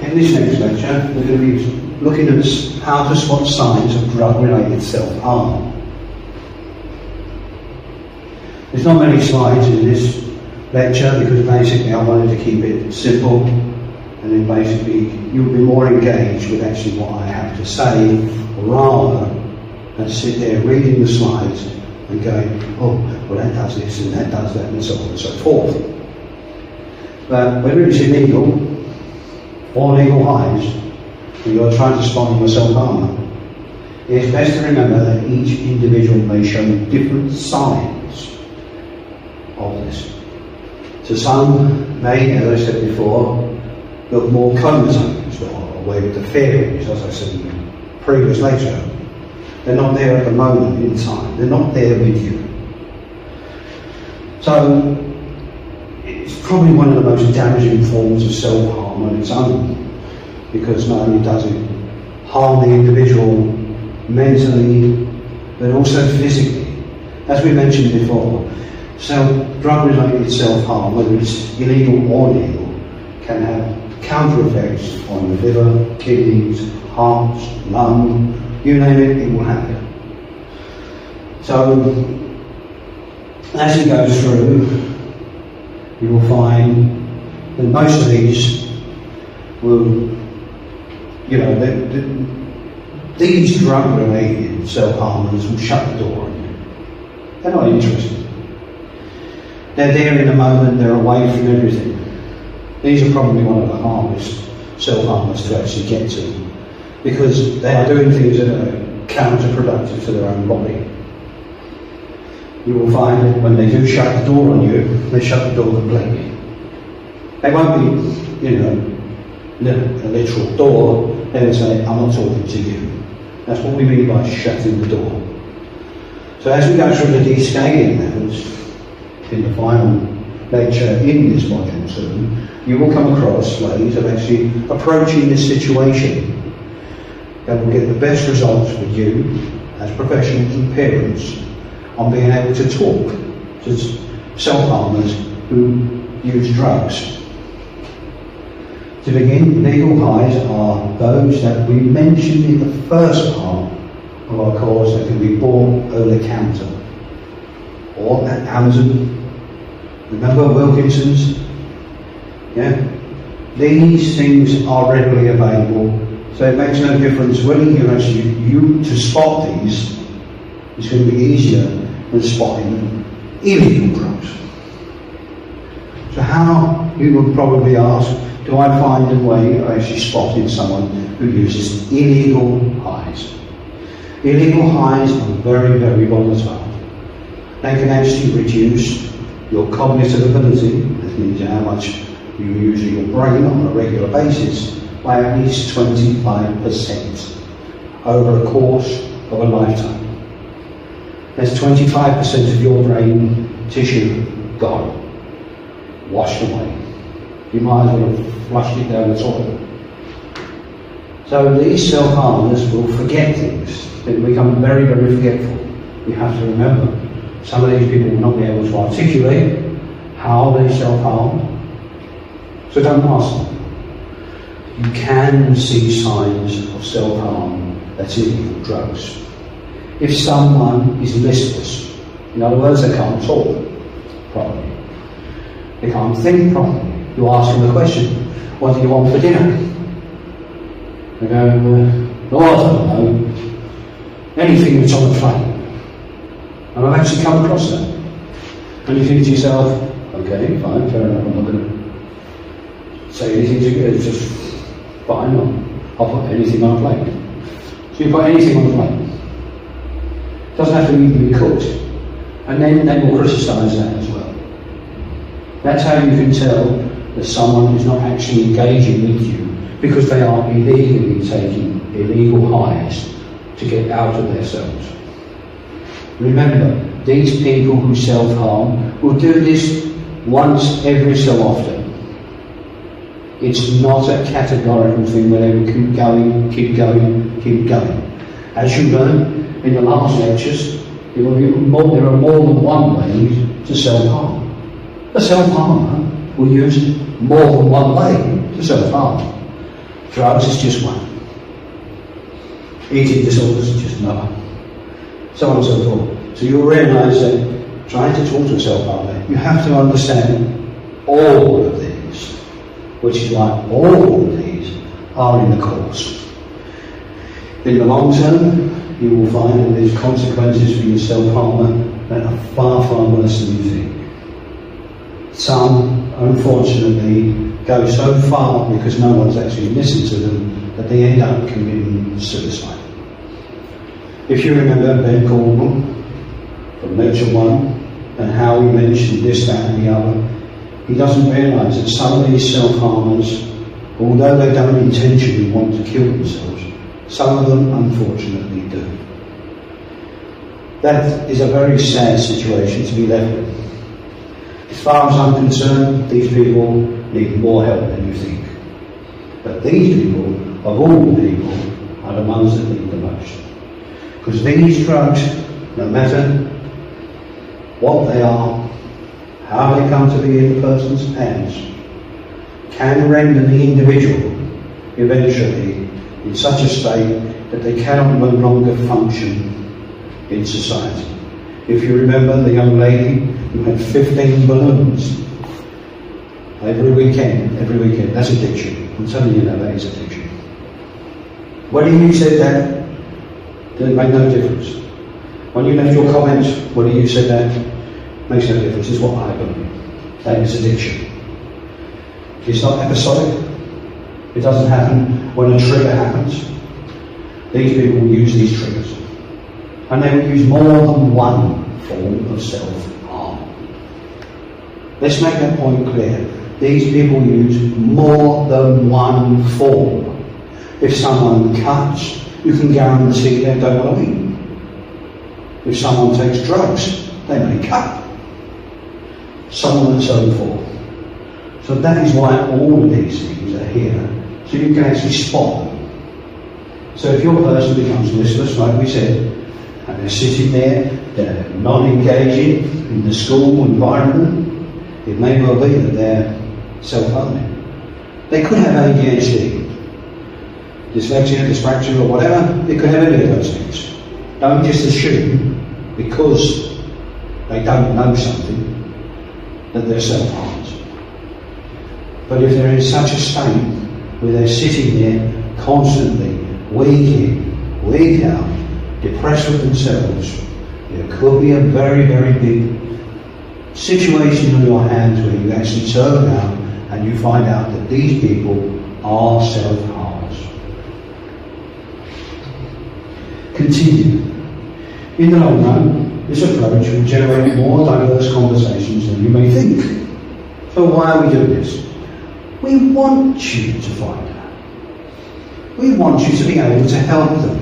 In this next lecture, we're going to be looking at how to spot signs of drug-related self-harm. There's not many slides in this lecture because basically I wanted to keep it simple, and then basically you'll be more engaged with actually what I have to say rather than sit there reading the slides and going, oh, well that does this and that does that and so on and so forth. But whether it's illegal or legal highs, and you're trying to spot a self-harmer, it's best to remember that each individual may show different signs of this. So some may, as I said before, look more comatose or away with the feelings, as I said in the previous lecture. They're not there at the moment in time. They're not there with you. So it's probably one of the most damaging forms of self-harm on its own, because not only does it harm the individual mentally, but also physically. As we mentioned before, drug-related self-harm, whether it's illegal or legal, can have counter effects on the liver, kidneys, heart, lung, you name it, it will happen. So, as it goes through, you will find that most of these will, these drug-related self-harmers will shut the door on you. They're not interested. They're there in the moment, they're away from everything. These are probably one of the hardest self-harmers to actually get to, because they are doing things that are counterproductive to their own body. You will find that when they do shut the door on you, they shut the door completely. They won't be, a literal door. They will say, I'm not talking to you. That's what we mean by shutting the door. So as we go through the descaling methods in the final lecture in this module 2, you will come across ways of actually approaching this situation that will get the best results for you as professionals and parents on being able to talk to self-harmers who use drugs. To begin, legal highs are those that we mentioned in the first part of our course that can be bought over the counter or at Amazon. Remember Wilkinson's? Yeah? These things are readily available, so it makes no difference whether you to spot these. It's going to be easier than spotting illegal drugs. So how, you would probably ask, do I find a way of actually spotting someone who uses illegal highs? Illegal highs are very, very volatile. They can actually reduce your cognitive ability, that means how much you use your brain on a regular basis, by at least 25% over a course of a lifetime. There's 25% of your brain tissue gone, washed away. You might as well have flushed it down the toilet. So these self-harmers will forget things. They become very, very forgetful. You have to remember, some of these people will not be able to articulate how they self-harm. So don't ask them. You can see signs of self-harm that's illegal drugs. If someone is listless, in other words, they can't talk properly, they can't think properly. You ask them the question, what do you want for dinner? They go, oh, I don't know, anything that's on the plate. And I've actually come across that. And you think to yourself, okay, fine, fair enough, I'm not going to say anything to you, it's just fine, I'll put anything on a plate. So you put anything on the plate. Doesn't have to even be cooked. And then they will criticise that as well. That's how you can tell that someone is not actually engaging with you because they are illegally taking illegal highs to get out of their cells. Remember, these people who self-harm will do this once every so often. It's not a categorical thing where they will keep going, keep going, keep going. As you learned in the last lectures, there are more than one way to self-harm. A self-harmer will use more than one way to self-harm. Drugs is just one. Eating disorders is just another. So on and so forth. So you'll realise that trying to talk to a self-harmer, you have to understand all of these, which is why all of these are in the course. In the long term, you will find that there's consequences for your self-harmer that are far, far worse than you think. Some, unfortunately, go so far because no one's actually listened to them that they end up committing suicide. If you remember Ben Caldwell from Lecture 1 and how he mentioned this, that and the other, he doesn't realise that some of these self-harmers, although they don't intentionally want to kill themselves, some of them unfortunately do. That is a very sad situation to be left with. As far as I'm concerned, these people need more help than you think. But these people, of all people, are the ones that need the most. Because these drugs, no matter what they are, how they come to be in the person's hands, can render the individual eventually in such a state that they cannot no longer function in society. If you remember the young lady who had 15 balloons every weekend, that's addiction. I'm telling you that is addiction. Whether you said that, it made no difference. When you left your comments, whether you said that, makes no difference. It's what happened. That is addiction. It's not episodic. It doesn't happen when a trigger happens. These people use these triggers. And they will use more than one form of self-harm. Let's make that point clear. These people use more than one form. If someone cuts, you can guarantee they don't want to eat. If someone takes drugs, they may cut. So on and so forth. So that is why all of these things are here, so you can actually spot them. So if your person becomes listless, like we said, and they're sitting there, they're not engaging in the school environment, it may well be that they're self-harming. They could have ADHD, dyslexia, dyspraxia, or whatever. They could have any of those things. Don't just assume, because they don't know something, that they're self-harmed. But if they're in such a state where they're sitting there constantly, week in, week out, depressed with themselves, there could be a very, very big situation on your hands where you actually turn around and you find out that these people are self-harmers. Continue. In the long run, this approach will generate more diverse conversations than you may think. So why are we doing this? We want you to find out. We want you to be able to help them.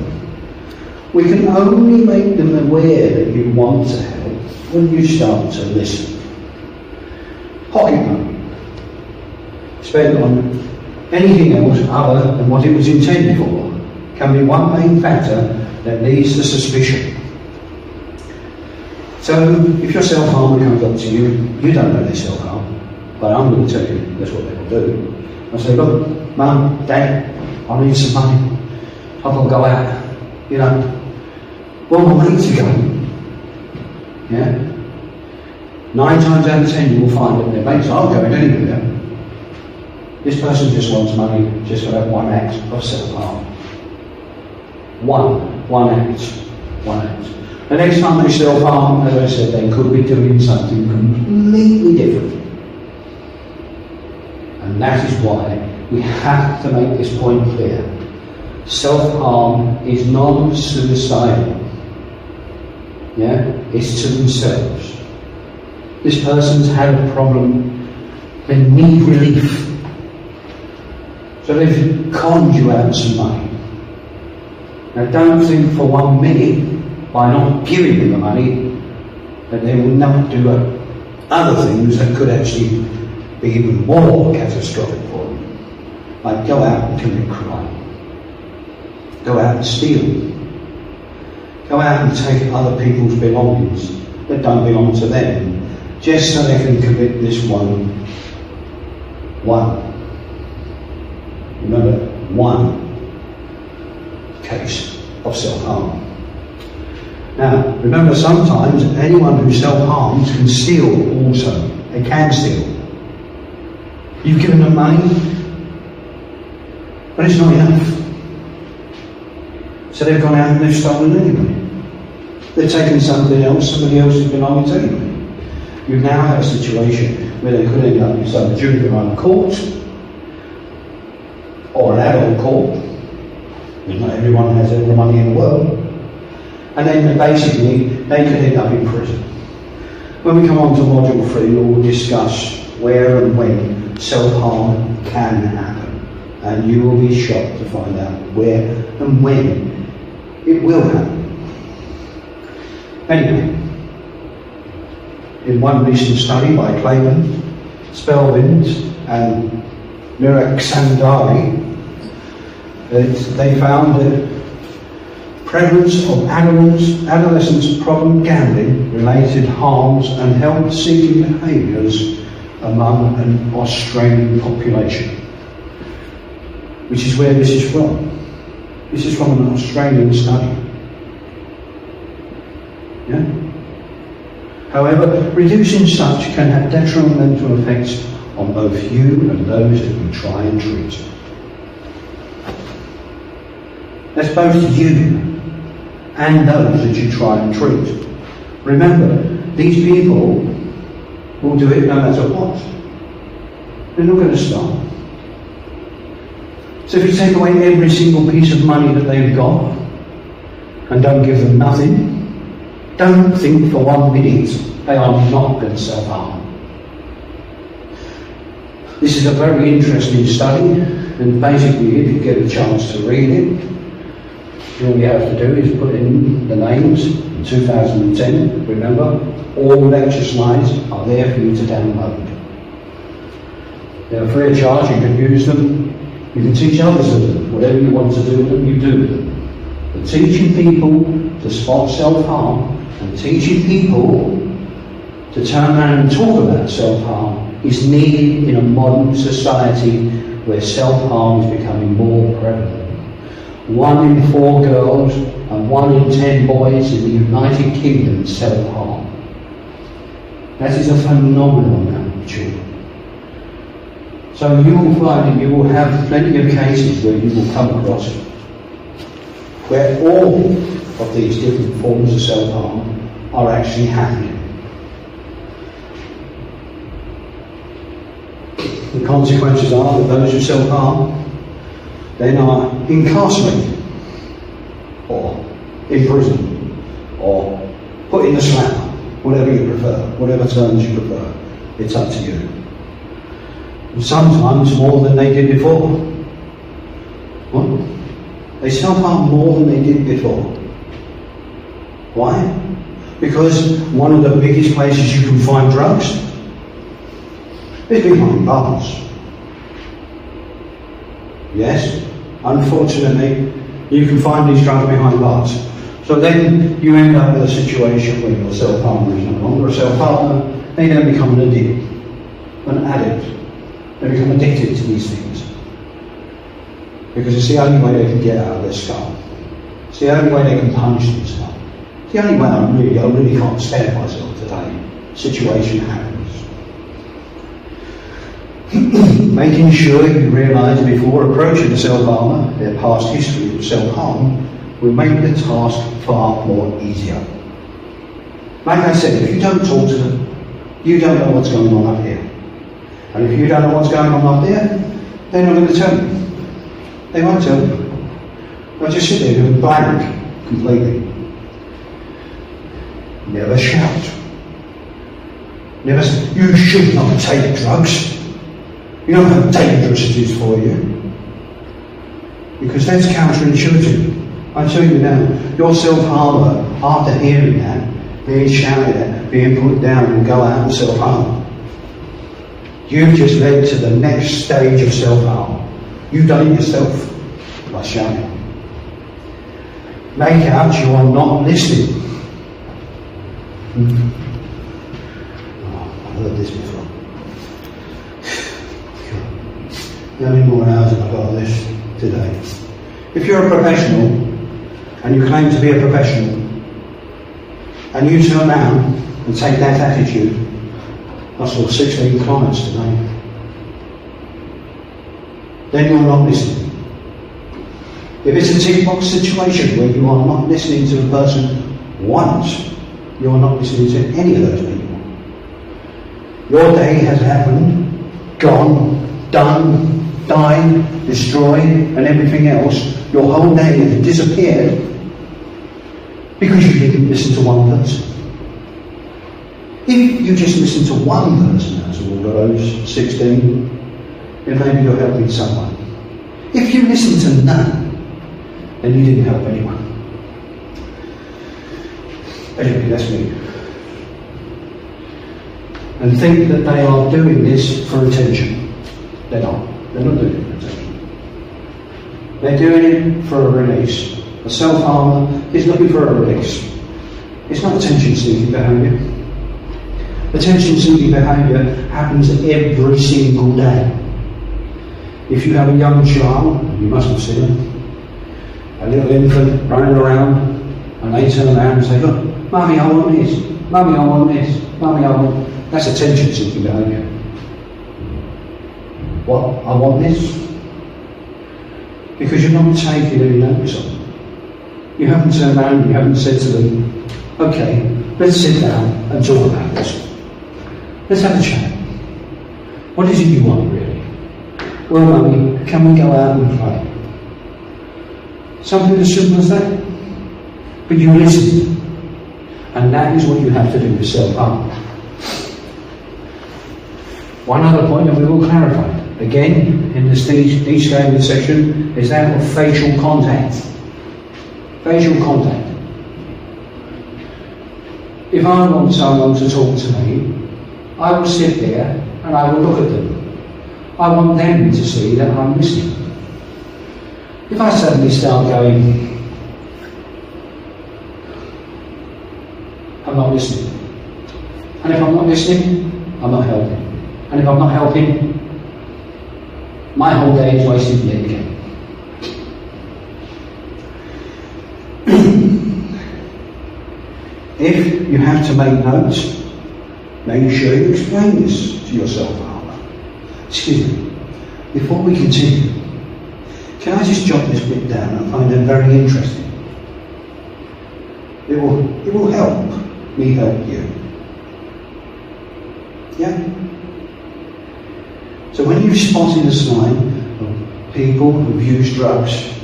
We can only make them aware that you want to help when you start to listen. Pocket money spent on anything else other than what it was intended for can be one main factor that leads to suspicion. So if your self-harmer comes up to you, you don't know they're self-harm, but I'm going to tell you that's what they will do. I say, look, Mum, Dad, I need some money. I've got to go out, you know. Well, my mates are going. Yeah? 9 times out of 10 you will find that their mates aren't going anywhere. This person just wants money just for that one act of self-harm. One act. The next time they self-harm, as I said, they could be doing something completely different. And that is why we have to make this point clear. Self-harm is non-suicidal. Yeah? It's to themselves. This person's had a problem, they need relief. So they've conned you out some money. Now don't think for 1 minute, by not giving them the money, that they will not do other things that could actually be even more catastrophic for them. Like go out and commit crime. Go out and steal. Go out and take other people's belongings that don't belong to them, just so they can commit this one. Remember, one case of self-harm. Now, remember, sometimes anyone who self-harms can steal also. They can steal. You've given them money, but it's not enough. So they've gone out and they've stolen anyway. They've taken something else, somebody else has belonged to anyway. You now have a situation where they could end up in some juvenile court or an adult court. Not everyone has all the money in the world. And then basically they could end up in prison. When we come on to Module 3, we'll discuss where and when self-harm can happen. And you will be shocked to find out where and when it will happen. Anyway, in one recent study by Clayton, Spelvind and Miraksandari, they found that prevalence of adolescents' problem gambling related harms and help-seeking behaviours among an Australian population, which is where this is from. This is from an Australian study. Yeah? However, reducing such can have detrimental effects on both you and those that you try and treat. That's both you and those that you try and treat. Remember, these people will do it no matter what. They're not going to stop. So if you take away every single piece of money that they've got and don't give them nothing, don't think for 1 minute they are not going to self-harm. This is a very interesting study, and basically if you get a chance to read it, all you have to do is put in the names in 2010. Remember, all lecture slides are there for you to download. They're free of charge, you can use them, you can teach others with them. Whatever you want to do with them, you do with them. But teaching people to spot self-harm and teaching people to turn around and talk about self-harm is needed in a modern society where self-harm is becoming more prevalent. 1 in 4 girls and 1 in 10 boys in the United Kingdom self-harm. That is a phenomenal amount of children. So you will find that you will have plenty of cases where you will come across where all of these different forms of self-harm are actually happening. The consequences are that those who self-harm then are incarcerated, or in prison, or put in the slammer, whatever you prefer, whatever terms you prefer. It's up to you. And sometimes more than they did before. What? They self-harm more than they did before. Why? Because one of the biggest places you can find drugs is behind bars. Yes, unfortunately, you can find these drugs behind bars. So then you end up with a situation where your self-harmer is no longer a self-harmer, they then become an addict, an addict. They become addicted to these things. Because it's the only way they can get out of their skull. It's the only way they can punish themselves. It's the only way I really can't stand myself today. Situation happens. Making sure you realise before approaching the self-harmer their past history of self-harm will make the task far more easier. Like I said, if you don't talk to them, you don't know what's going on up here. And if you don't know what's going on up there, they're not going to tell you. They won't tell you. They'll just sit there and blank completely. Never shout. Never say, you should not take drugs. You know how dangerous it is for you. Because that's counterintuitive. I tell you now, your self-harmer, after hearing that, being shouted at, being put down and go out and self-harm, you've just led to the next stage of self-harm. You've done it yourself by shouting. Make out you are not listening. Oh, I've heard this before. How many more hours have I got of this? today. If you're a professional and you claim to be a professional and you turn around and take that attitude, I saw 16 clients today, then you're not listening. If it's a tick box situation where you are not listening to the person once, you're not listening to any of those people. Your day has happened, gone, done, died, destroyed, and everything else. Your whole day has disappeared because you didn't listen to one person. If you just listen to one person out of all of those 16, then maybe you're helping someone. If you listen to none, then you didn't help anyone. Anyway, that's me. And think that they are doing this for attention. They're not. They're not doing it for attention. They're doing it for a release. A self-harmer is looking for a release. It's not attention-seeking behaviour. Attention-seeking behaviour happens every single day. If you have a young child, you must have seen them, a little infant running around, and they turn around and say, look, Mummy, I want this. Mummy, I want this. Mummy, I want... That's attention-seeking behaviour. What? I want this? Because you're not taking any notice of them. You haven't turned around and you haven't said to them, okay, let's sit down and talk about this. Let's have a chat. What is it you want, really? Well, Mummy, can we go out and play? Something as simple as that. But you listen. And that is what you have to do with self-harm. One other point that we will clarify, again, in this descaling section, is that of facial contact. Facial contact. If I want someone to talk to me, I will sit there and I will look at them. I want them to see that I'm listening. If I suddenly start going, I'm not listening. And if I'm not listening, I'm not helping. And if I'm not helping, my whole day is wasted yet again. If you have to make notes, make sure you explain this to yourself. Excuse me, before we continue, can I just jot this bit down? I find it very interesting. It will help me help you. Yeah? So when you've spotted a sign of people who've used drugs,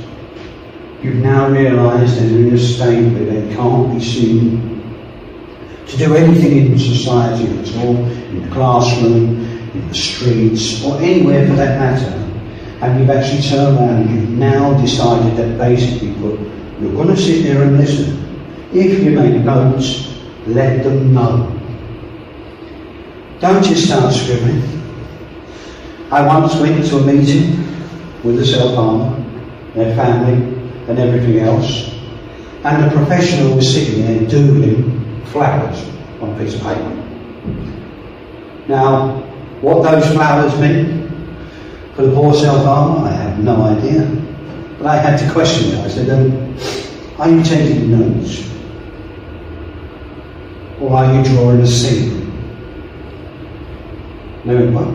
you've now realised they're in a state where they can't be seen to do anything in society at all, in the classroom, in the streets, or anywhere for that matter, and you've actually turned around and you've now decided that basically you're going to sit there and listen. If you make notes, let them know. Don't just start scribbling. I once went to a meeting with a self-harmer, their family, and everything else, and the professional was sitting there doodling flowers on a piece of paper. Now, what those flowers meant for the poor self-harmer, I have no idea. But I had to question it. I said, are you taking notes? Or are you drawing a scene? No, what?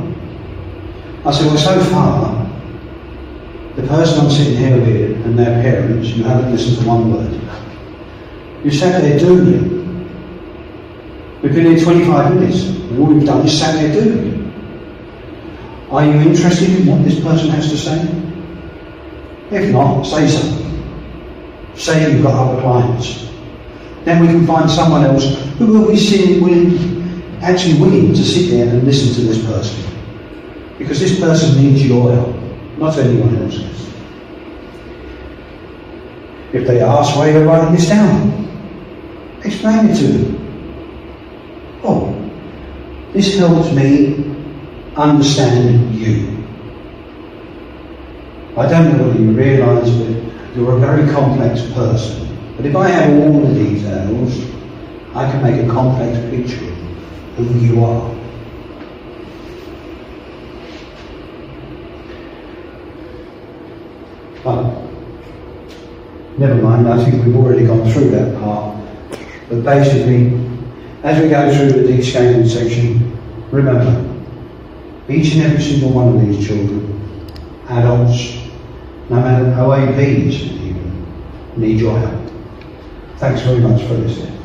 I said, well, so far, the person I'm sitting here with and their parents, you haven't listened to one word. You sat there doodling. We've been here 25 minutes, and all we've done is sat there doodling. Are you interested in what this person has to say? If not, say something. Say you've got other clients. Then we can find someone else who will be actually willing to sit there and listen to this person. Because this person needs your help, not anyone else's. If they ask why you're writing this down, explain it to them. Oh, this helps me understand you. I don't know whether you realise that you're a very complex person, but if I have all the details, I can make a complex picture of who you are. But never mind, I think we've already gone through that part. But basically, as we go through the descaling section, remember, each and every single one of these children, adults, no matter OAPs even, need your help. Thanks very much for listening.